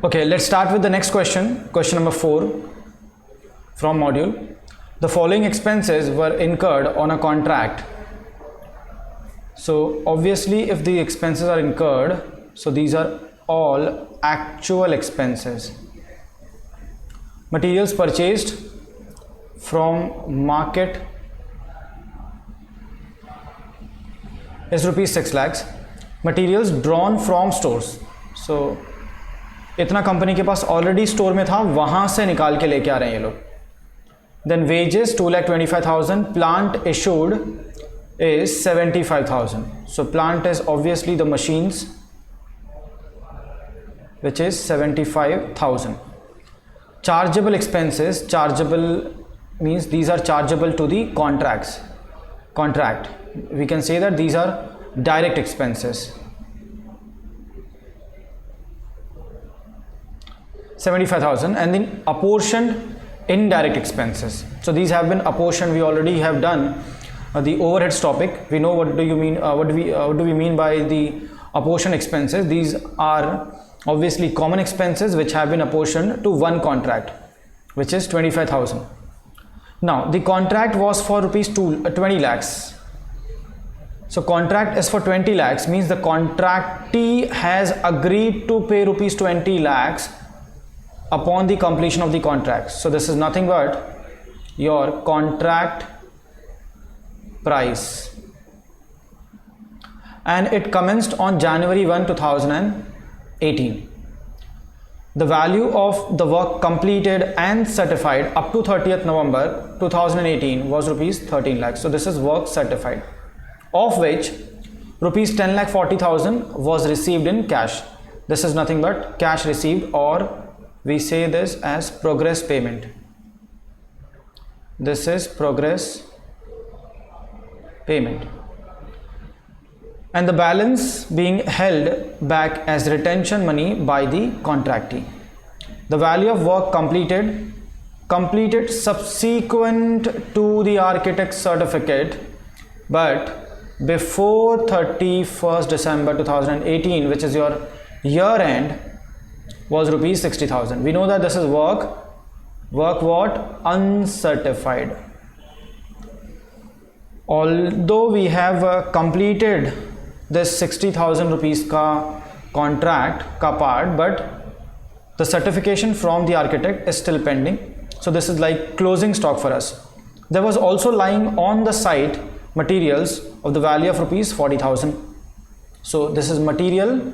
Okay, let's start with the next question. Question number 4 from module. The following expenses were incurred on a contract. So obviously if the expenses are incurred, so these are all actual expenses. Materials purchased from market is rupees 6 lakhs. Materials drawn from stores. So इतना company के पास already store में था, वहां से निकाल के लेके आ रहे हैं ये लोग. Then wages 2,25,000. Plant issued is 75,000. So plant is obviously the machines, which is 75,000. Chargeable expenses. Chargeable means these are chargeable to the contract. We can say that these are direct expenses. 75,000. And then apportioned indirect expenses. So these have been apportioned. We already have done the overheads topic. We know what do you mean. What do we mean by the apportioned expenses? These are obviously common expenses which have been apportioned to one contract, which is 25,000. Now the contract was for rupees 20 lakhs. So contract is for 20 lakhs means the contractee has agreed to pay rupees 20 lakhs upon the completion of the contract. So this is nothing but your contract price, and it commenced on January 1, 2018. The value of the work completed and certified up to 30th November 2018 was rupees 13 lakhs. So this is work certified, of which rupees 10,40,000 was received in cash. This is nothing but cash received, or we say this as progress payment. This is progress payment, and the balance being held back as retention money by the contractee. The value of work completed subsequent to the architect's certificate but before 31st December 2018, which is your year end, was rupees 60,000. We know that this is work what? Uncertified. Although we have completed this 60,000 rupees ka contract ka part, but the certification from the architect is still pending. So this is like closing stock for us. There was also lying on the site materials of the value of rupees 40,000. So this is material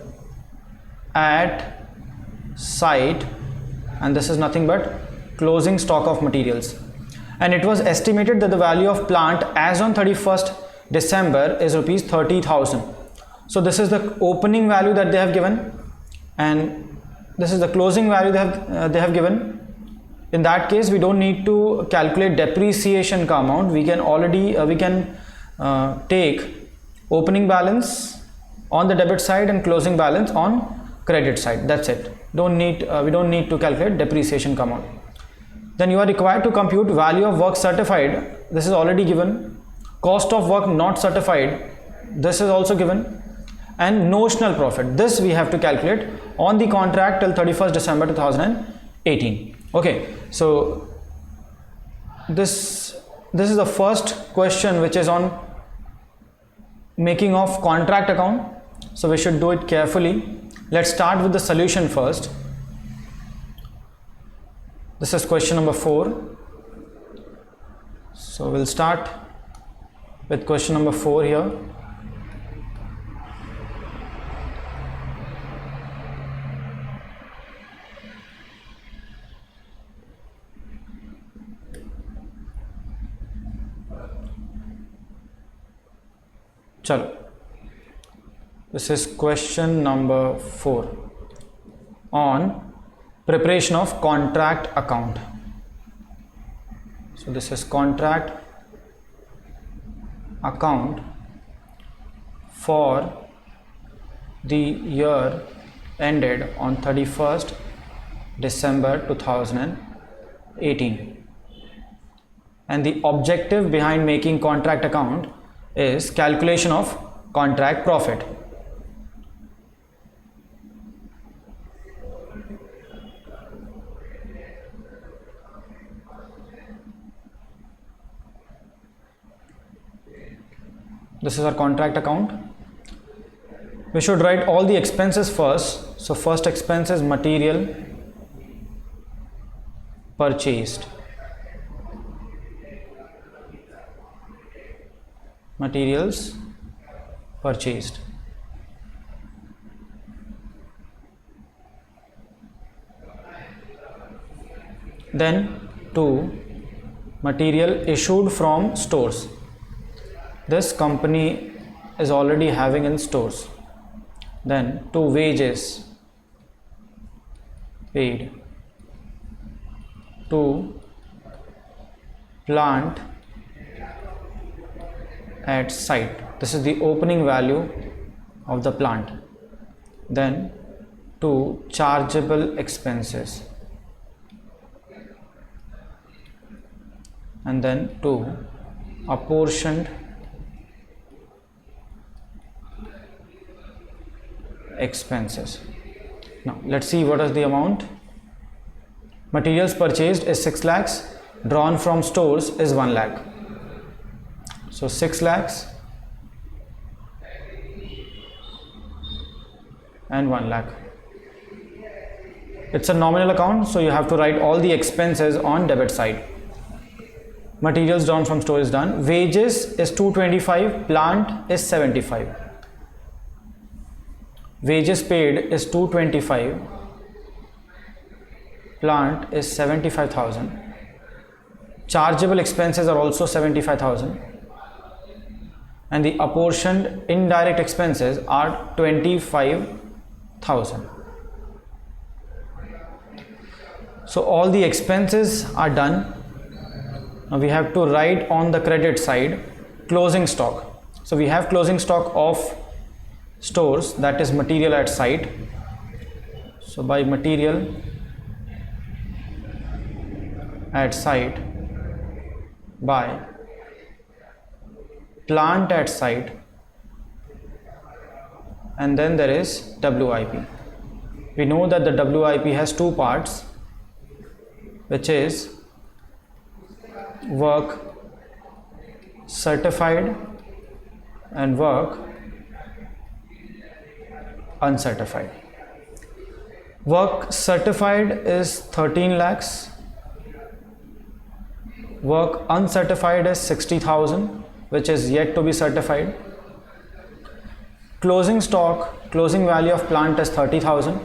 at site, and this is nothing but closing stock of materials. And it was estimated that the value of plant as on 31st December is rupees 30,000. So this is the opening value that they have given, and this is the closing value they have given. In that case, we don't need to calculate depreciation ka amount. We can already take opening balance on the debit side and closing balance on credit side. That's it. We don't need to calculate depreciation ka amount. Then you are required to compute value of work certified. This is already given. Cost of work not certified. This is also given. And notional profit. This we have to calculate on the contract till 31st December 2018. Okay. So this is the first question which is on making of contract account. So we should do it carefully. Let's start with the solution first. This is question number 4. So we'll start with question number 4 here. Chalo. This is question number 4 on preparation of contract account. So this is contract account for the year ended on 31st December 2018, and the objective behind making contract account is calculation of contract profit. this is our contract account. We should write all the expenses first. So first expense is material purchased. Materials purchased. Then 2, material issued from stores. This company is already having in stores. Then 2, wages paid. 2, plant at site. This is the opening value of the plant. Then 2, chargeable expenses. And then 2, apportioned expenses. Now let's see what is the amount. Materials purchased is 6 lakhs, drawn from stores is 1 lakh. So 6 lakhs and 1 lakh. It's a nominal account, so you have to write all the expenses on debit side. Materials drawn from store is done. Wages is 225, plant is 75. Wages paid is 225, plant is 75,000. Chargeable expenses are also 75,000. And the apportioned indirect expenses are 25,000. So all the expenses are done. Now we have to write on the credit side closing stock. So we have closing stock of stores, that is material at site. So by material at site, by plant at site, and then there is WIP. We know that the WIP has 2 parts, which is work certified and work uncertified. Work certified is 13 lakhs. Work uncertified is 60,000, which is yet to be certified. Closing stock, closing value of plant is 30,000,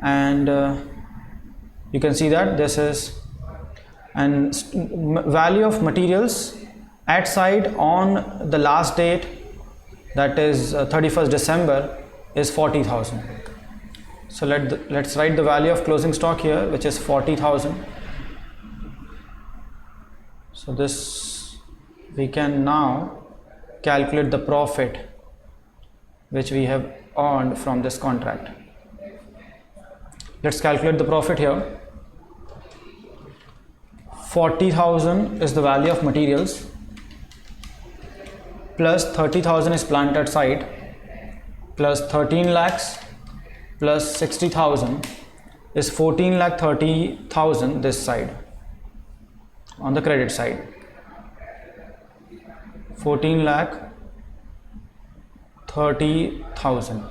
and you can see that this is and value of materials at site on the last date, that is 31st December, is 40,000. So let's write the value of closing stock here, which is 40,000. So this we can now calculate the profit which we have earned from this contract. Let's calculate the profit here. 40,000 is the value of materials, plus 30,000 is plant at site, plus 13 lakhs plus 60,000 is 14 lakh 30,000 this side on the credit side. 14 lakh 30,000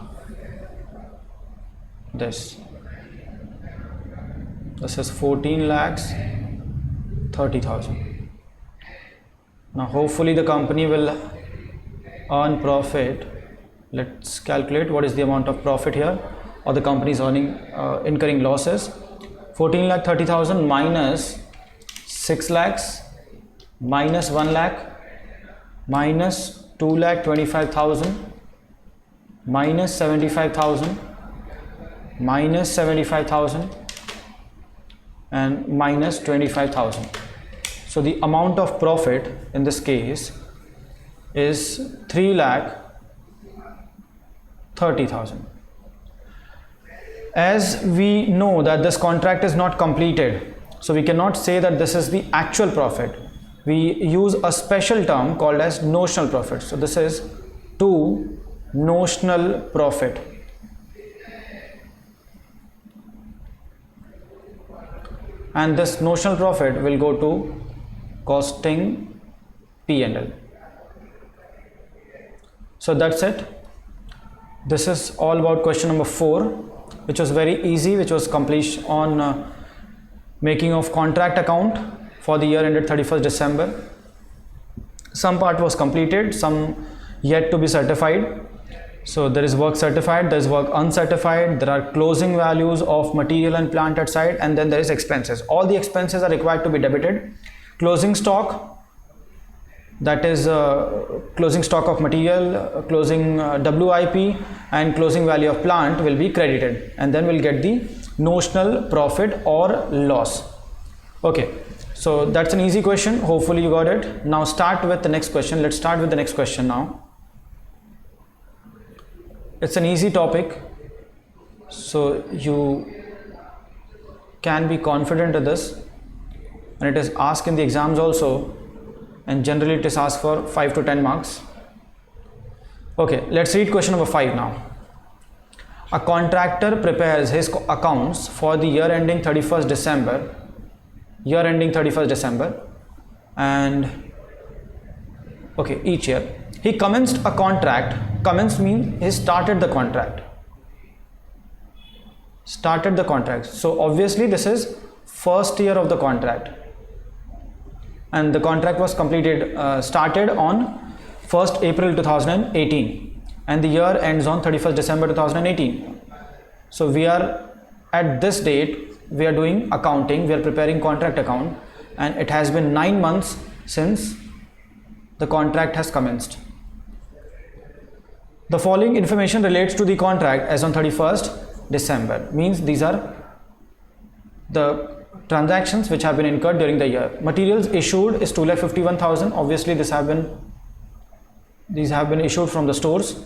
this is 14 lakhs 30,000. Now hopefully the company will earn profit. Let's calculate what is the amount of profit here, or the company is incurring losses. 14 lakh 30,000 minus 6 lakhs minus 1 lakh minus 2 lakh 25,000 minus 75,000 minus 75,000 and minus 25,000. So the amount of profit in this case is 3 lakh 30,000. As we know that this contract is not completed, so we cannot say that this is the actual profit. We use a special term called as notional profit. So this is to notional profit. And this notional profit will go to costing P&L. So that's it. This is all about question number 4, which was very easy, which was completion on making of contract account for the year ended 31st December. Some part was completed, some yet to be certified. So there is work certified, there is work uncertified, there are closing values of material and plant at site, and then there is expenses. All the expenses are required to be debited. Closing stock, that is closing stock of material, closing WIP and closing value of plant will be credited, and then we'll get the notional profit or loss. Okay, so that's an easy question. Hopefully you got it. Now start with the next question. Let's start with the next question now. It's an easy topic, so you can be confident of this, and it is asked in the exams also, and generally it is asked for 5 to 10 marks. Okay, let's read question number 5 now. A contractor prepares his accounts for the year ending 31st December, and okay, each year. He commenced a contract. Commenced means he started the contract. So obviously this is first year of the contract, and the contract was completed, started on 1st April 2018, and the year ends on 31st December 2018. So we are at this date, we are doing accounting, we are preparing contract account, and it has been 9 months since the contract has commenced. The following information relates to the contract as on 31st December, means these are the transactions which have been incurred during the year. Materials issued is 2,51,000. Obviously these have been issued from the stores.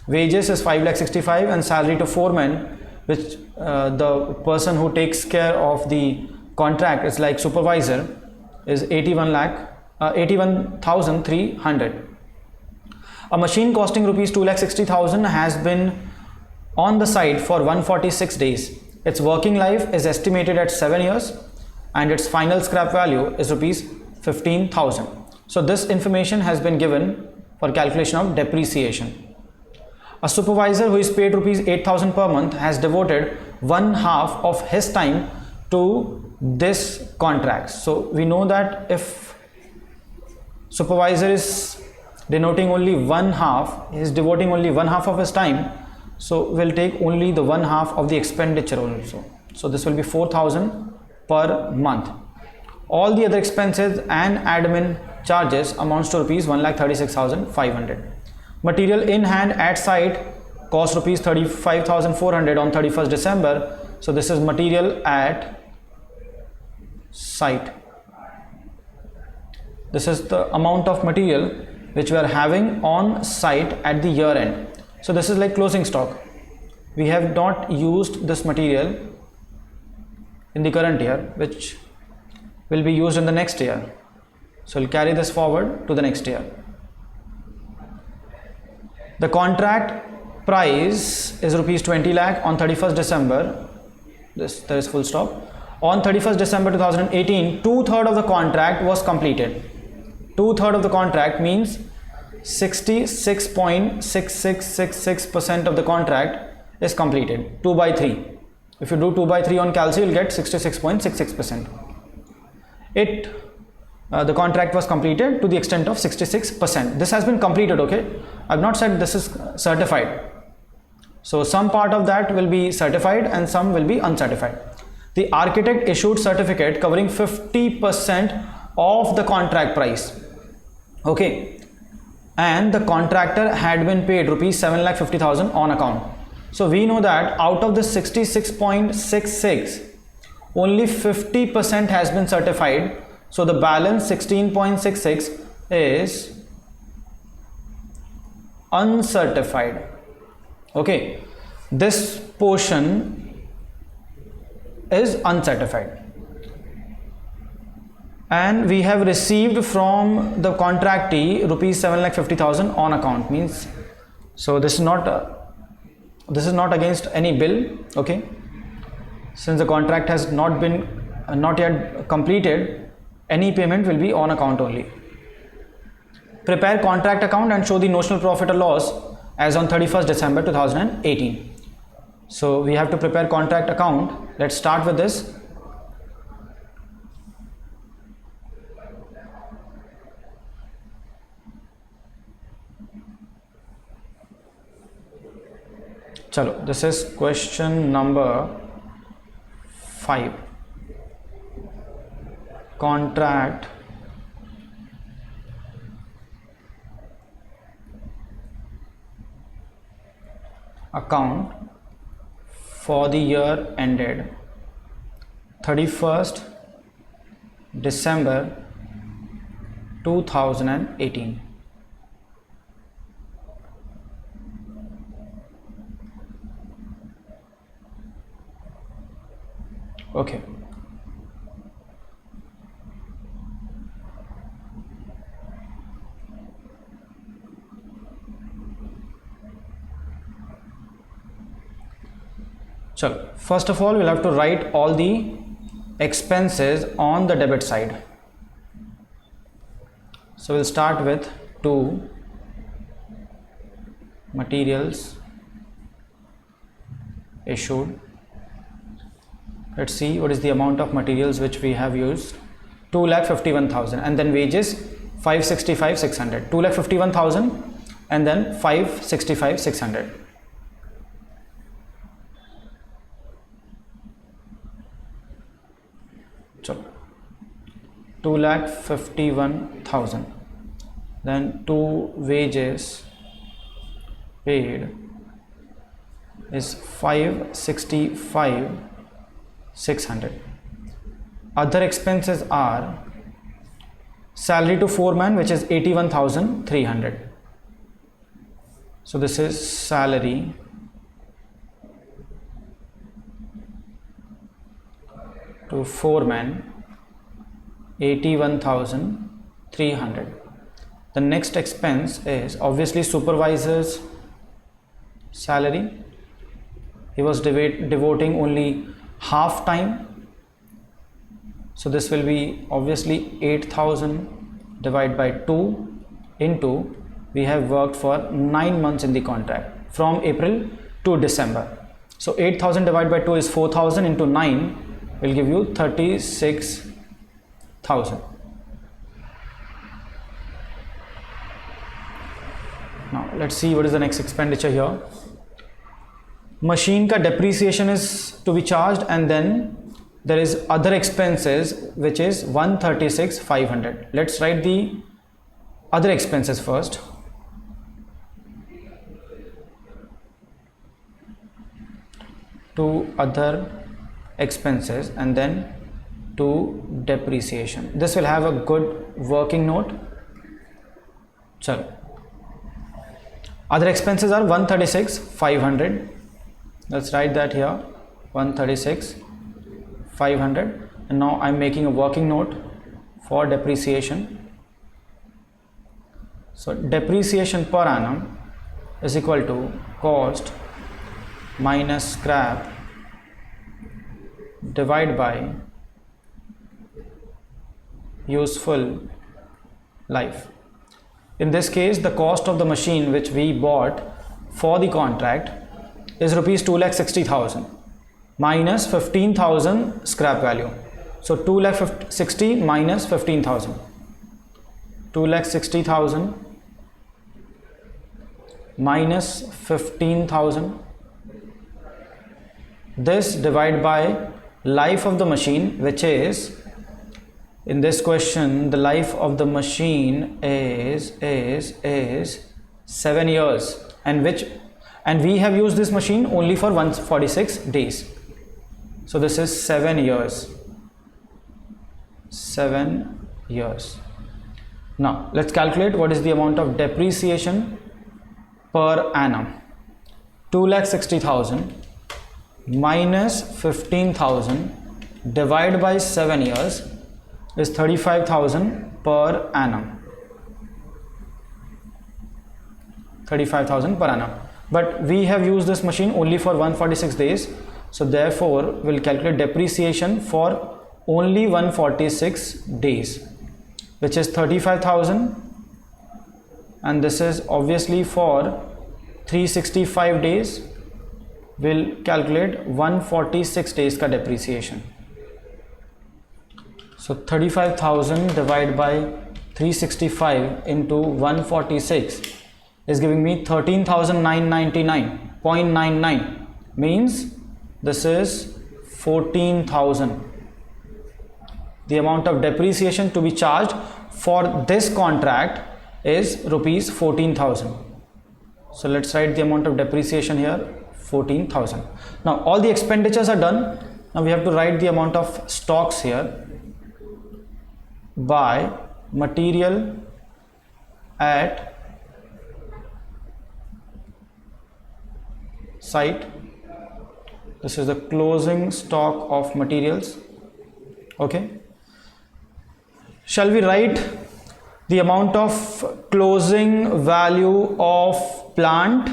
Wages is 5,65,000, and salary to foreman, which the person who takes care of the contract is like supervisor, is 81,300. A machine costing rupees 2,60,000 has been on the site for 146 days. Its working life is estimated at 7 years, and its final scrap value is rupees 15,000. So this information has been given for calculation of depreciation. A supervisor who is paid rupees 8,000 per month has devoted 1/2 of his time to this contract. So we know that if supervisor is denoting only 1/2, he is devoting only 1/2 of his time, so we'll take only the 1/2 of the expenditure also. So this will be 4,000 per month. All the other expenses and admin charges amounts to rupees 1,36,500. Material in hand at site cost rupees 35,400 on 31st December. So this is material at site. This is the amount of material which we are having on site at the year end. So this is like closing stock. We have not used this material in the current year, which will be used in the next year. So we'll carry this forward to the next year. The contract price is rupees 20 lakh on 31st December. There is full stop. On 31st December 2018, 2/3 of the contract was completed. 2/3 of the contract means 66.6666% of the contract is completed. 2/3. If you do 2/3 on calci, you'll get 66.66%. The contract was completed to the extent of 66%. This has been completed, okay? I've not said this is certified. So some part of that will be certified and some will be uncertified. The architect issued certificate covering 50% of the contract price. Okay. And the contractor had been paid rupees 7,50,000 on account. So we know that out of the 66.66, only 50% has been certified. So the balance 16.66 is uncertified. Okay, this portion is uncertified, and we have received from the contractee rupees 7,50,000 on account, means so this is not against any bill. Okay, since the contract has not yet completed, any payment will be on account only. Prepare contract account and show the notional profit or loss as on 31st December 2018. So we have to prepare contract account. Let's start with this. Chalo, this is question number 5. Contract account for the year ended 31st December 2018. Okay. So first of all, we'll have to write all the expenses on the debit side. So we'll start with 2 materials issued. Let's see what is the amount of materials which we have used. 2,51,000, and then wages 565,600. 2,51,000 and then 565,600. So 2,51,000, then 2 wages paid is 565,600. Other expenses are salary to foreman, which is 81,300. So this is salary to foreman, 81,300. The next expense is obviously supervisor's salary. He was devoting only half time, so this will be obviously 8,000 divided by 2 into, we have worked for 9 months in the contract from April to December. So 8,000 divided by 2 is 4,000 into 9 will give you 36,000. Now let's see what is the next expenditure here. Machine ka depreciation is to be charged, and then there is other expenses which is 136,500. Let's write the other expenses first. To other expenses and then to depreciation. This will have a good working note. Chalo. Other expenses are 136,500. Let's write that here, 136,500. And now I'm making a working note for depreciation. So depreciation per annum is equal to cost minus scrap divided by useful life. In this case, the cost of the machine which we bought for the contract is rupees 2,60,000 minus 15,000 scrap value. So 2,60,000 minus 15,000. 2,60,000 minus 15,000. This divided by life of the machine, which is, in this question, the life of the machine is 7 years, and we have used this machine only for 146 days. So this is 7 years. 7 years. Now let's calculate what is the amount of depreciation per annum. 2,60,000 minus 15,000 divided by 7 years is 35,000 per annum. 35,000 per annum. But we have used this machine only for 146 days. So therefore, we'll calculate depreciation for only 146 days, which is 35,000. And this is obviously for 365 days, we'll calculate 146 days का depreciation. So 35,000 divided by 365 into 146 is giving me 13,999.99, means this is 14,000. The amount of depreciation to be charged for this contract is rupees 14,000. So let's write the amount of depreciation here, 14,000. Now all the expenditures are done. Now we have to write the amount of stocks here. By material at site. This is the closing stock of materials. Okay. Shall we write the amount of closing value of plant?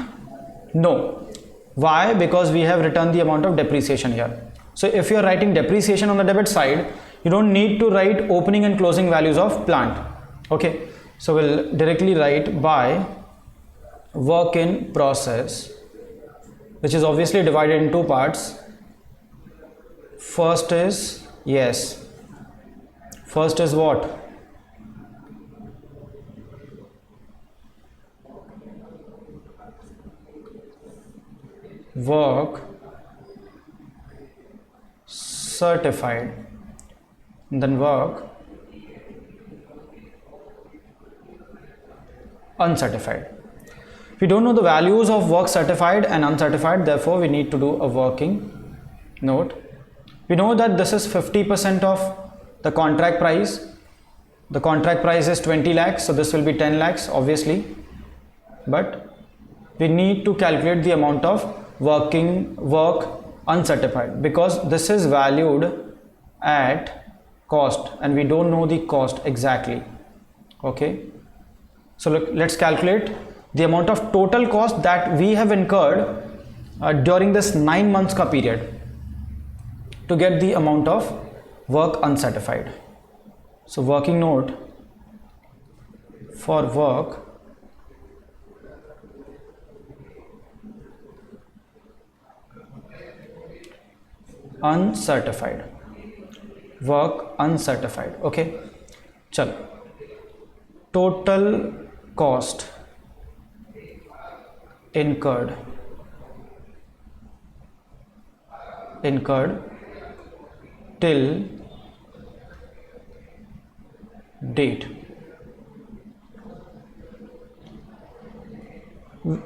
No. Why? Because we have written the amount of depreciation here. So if you are writing depreciation on the debit side, you don't need to write opening and closing values of plant. Okay. So we'll directly write by work in process, which is obviously divided in two parts. First is, yes, first is what? Work certified, and then work uncertified. We don't know the values of work certified and uncertified, therefore we need to do a working note. We know that this is 50% of the contract price. The contract price is 20 lakhs, so this will be 10 lakhs obviously, but we need to calculate the amount of work uncertified, because this is valued at cost and we don't know the cost exactly. Okay, so look, let's calculate the amount of total cost that we have incurred during this 9 months ka period to get the amount of work uncertified. So working note for work uncertified, work uncertified. Okay, chalo, total cost incurred till date.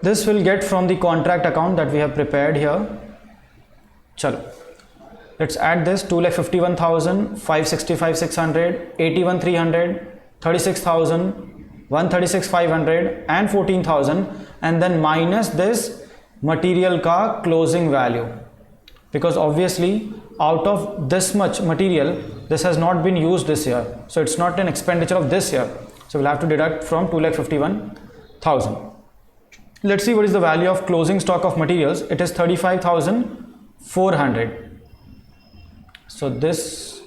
This will get from the contract account that we have prepared here. Chalo, let's add this: 2,51,000, 565,600, 81,300, 36,000, 136,500 and 14,000, and then minus this material ka closing value, because obviously out of this much material this has not been used this year, so it's not an expenditure of this year, so we'll have to deduct from 2,51,000. Let's see what is the value of closing stock of materials. It is 35,400. So this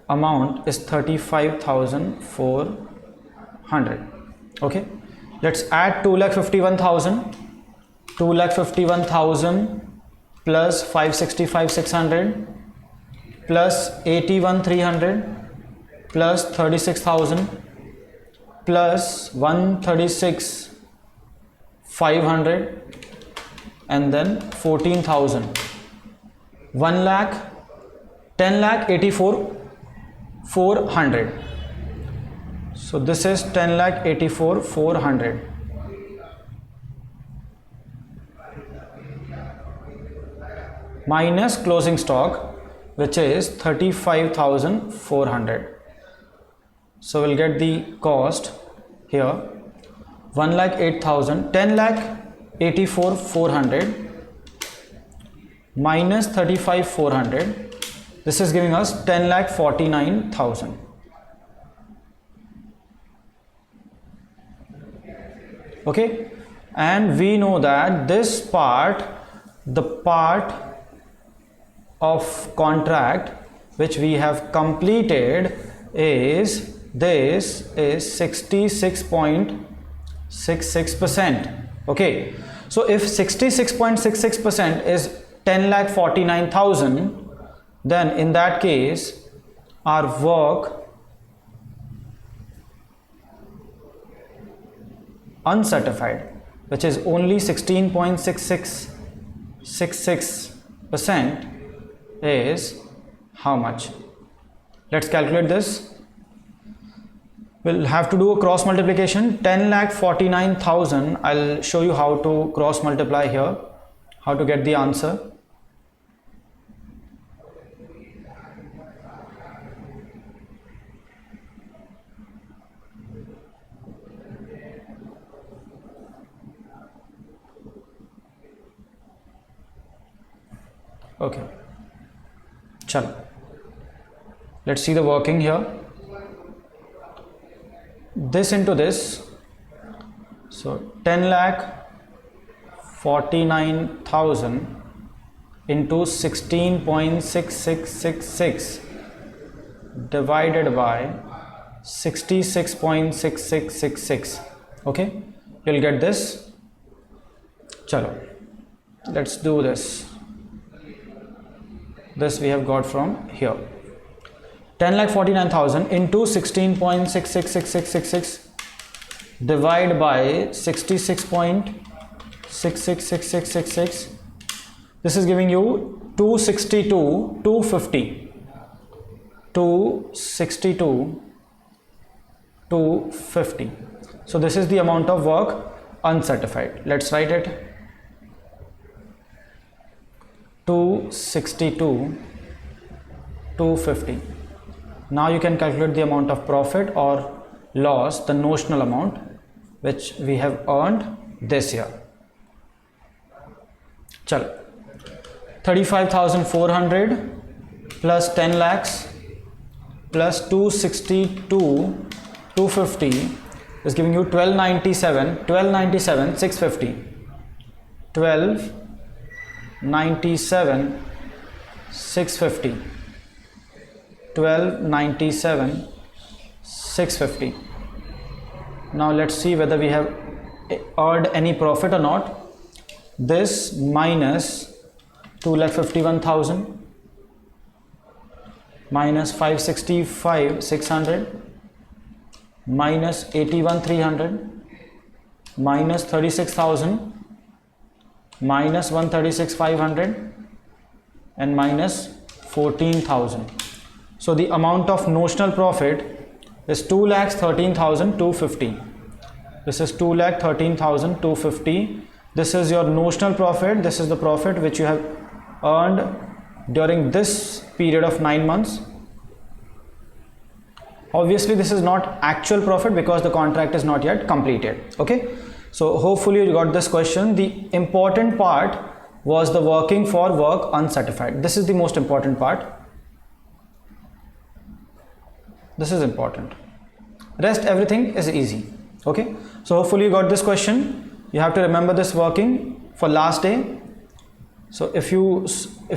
amount is 35,400. Okay, let's add 2,51,000. 2,51,000 plus 565,600 plus 81,300 plus 36,000 plus 136,500 and then 14,000. 1 lakh, 10 lakh 84,400. So this is 10 lakh 84,400. Minus closing stock, which is 35,400. So we'll get the cost here: 1 lakh 8,000, 10 lakh 84,400 minus 35,400. This is giving us 10 lakh 49,000. Okay, and we know that this part, the part of contract which we have completed, is this is 66.66%. Okay, so if 66.66% is 10,49,000, then in that case our work uncertified, which is only 16.6666%, is how much? Let's calculate this. We'll have to do a cross multiplication. 10,49,000. I'll show you how to cross multiply here, how to get the answer. Okay, chalo. Let's see the working here. This into this, so 10,49,000 into 16.6666 divided by 66.6666. Okay, you'll get this. Chalo, let's do this. This we have got from here. 10,49,000 into 16.666666 divide by 66.666666. This is giving you 262, 250. 262, 250. So this is the amount of work uncertified. Let's write it. 262, 250. Now you can calculate the amount of profit or loss, the notional amount which we have earned this year. Chalo. 35,400 plus 10 lakhs plus 262, 250 is giving you 1297, 650. 1297, 650. 1297, 650. Now let's see whether we have earned any profit or not. This minus 2,51,000 minus 565, 600 minus 81,300 minus 36,000 minus 136,500 and minus 14,000. So the amount of notional profit is 2,13,250. This is 2,13,250. This is your notional profit. This is the profit which you have earned during this period of 9 months. Obviously this is not actual profit because the contract is not yet completed. Okay, so hopefully you got this question. The important part was the working for work uncertified. This is the most important part. This is important. Rest everything is easy. Okay, so hopefully you got this question. You have to remember this working for last day. So if you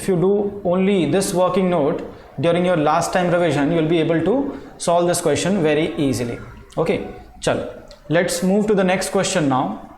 do only this working note during your last time revision, you will be able to solve this question very easily. Okay, chalo. Let's move to the next question now.